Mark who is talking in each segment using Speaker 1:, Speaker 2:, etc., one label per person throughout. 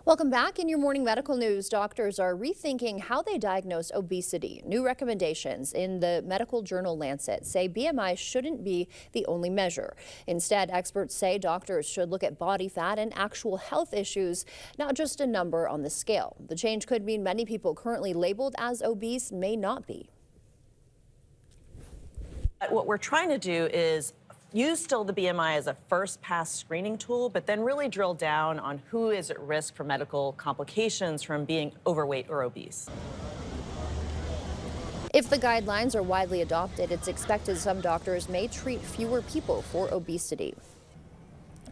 Speaker 1: Welcome back. In your morning medical news, doctors are rethinking how they diagnose obesity. New recommendations in the medical journal Lancet say BMI shouldn't be the only measure. Instead, experts say doctors should look at body fat and actual health issues, not just a number on the scale. The change could mean many people currently labeled as obese may not be.
Speaker 2: What we're trying to do is use still the BMI as a first pass screening tool, but then really drill down on who is at risk for medical complications from being overweight or obese.
Speaker 1: If the guidelines are widely adopted, it's expected some doctors may treat fewer people for obesity.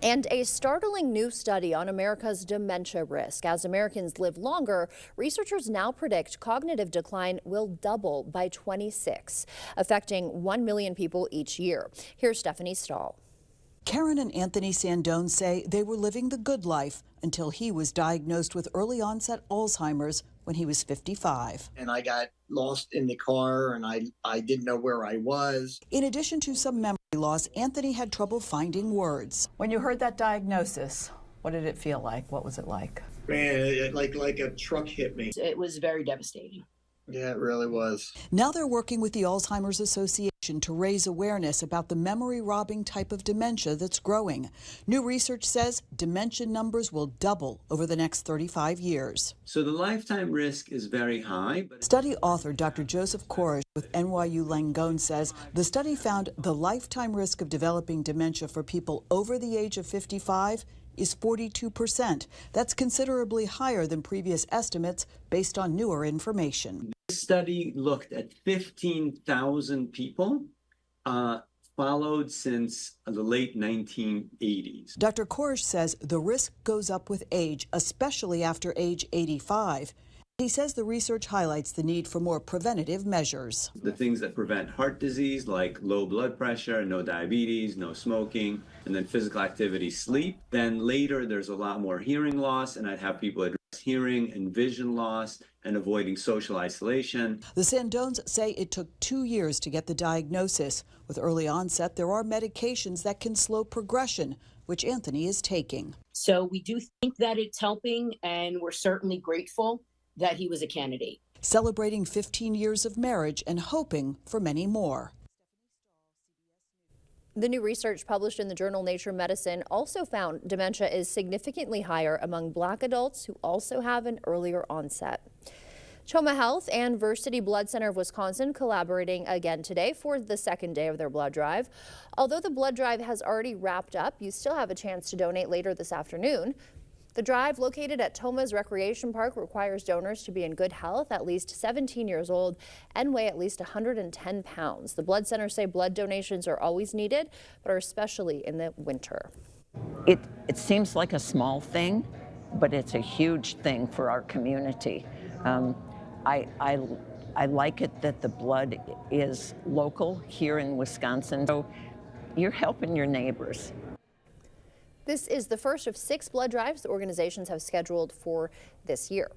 Speaker 1: And a startling new study on America's dementia risk. As Americans live longer, researchers now predict cognitive decline will double by 26, affecting 1 million people each year. Here's Stephanie Stahl.
Speaker 3: Karen and Anthony Sandone say they were living the good life until he was diagnosed with early onset Alzheimer's when he was 55.
Speaker 4: And I got lost in the car and I didn't know where I was.
Speaker 3: In addition to some memory loss, Anthony had trouble finding words.
Speaker 5: When you heard that diagnosis, what did it feel like? What was it like?
Speaker 4: Man, like a truck hit me.
Speaker 6: It was very devastating.
Speaker 4: Yeah, it really was.
Speaker 3: Now they're working with the Alzheimer's Association to raise awareness about the memory-robbing type of dementia that's growing. New research says dementia numbers will double over the next 35 years.
Speaker 7: So the lifetime risk is very high.
Speaker 3: Study author Dr. Joseph Korish with NYU Langone says the study found the lifetime risk of developing dementia for people over the age of 55 is 42%. That's considerably higher than previous estimates based on newer information.
Speaker 7: This study looked at 15,000 people followed since the late 1980s.
Speaker 3: Dr. Korish says the risk goes up with age, especially after age 85. He says the research highlights the need for more preventative measures.
Speaker 7: The things that prevent heart disease, like low blood pressure, no diabetes, no smoking, and then physical activity, sleep. Then later there's a lot more hearing loss, and I'd have people address hearing and vision loss and avoiding social isolation.
Speaker 3: The Sandones say it took 2 years to get the diagnosis. With early onset, there are medications that can slow progression, which Anthony is taking.
Speaker 6: So we do think that it's helping, and we're certainly grateful that he was a candidate.
Speaker 3: Celebrating 15 years of marriage and hoping for many more.
Speaker 1: The new research published in the journal Nature Medicine also found dementia is significantly higher among Black adults who also have an earlier onset. Choma Health and Versiti Blood Center of Wisconsin collaborating again today for the second day of their blood drive. Although the blood drive has already wrapped up, you still have a chance to donate later this afternoon. The drive, located at Toma's Recreation Park, requires donors to be in good health, at least 17 years old, and weigh at least 110 pounds. The blood centers say blood donations are always needed, but are especially in the winter.
Speaker 8: It seems like a small thing, but it's a huge thing for our community. I like it that the blood is local here in Wisconsin, so you're helping your neighbors.
Speaker 1: This is the first of 6 blood drives the organizations have scheduled for this year.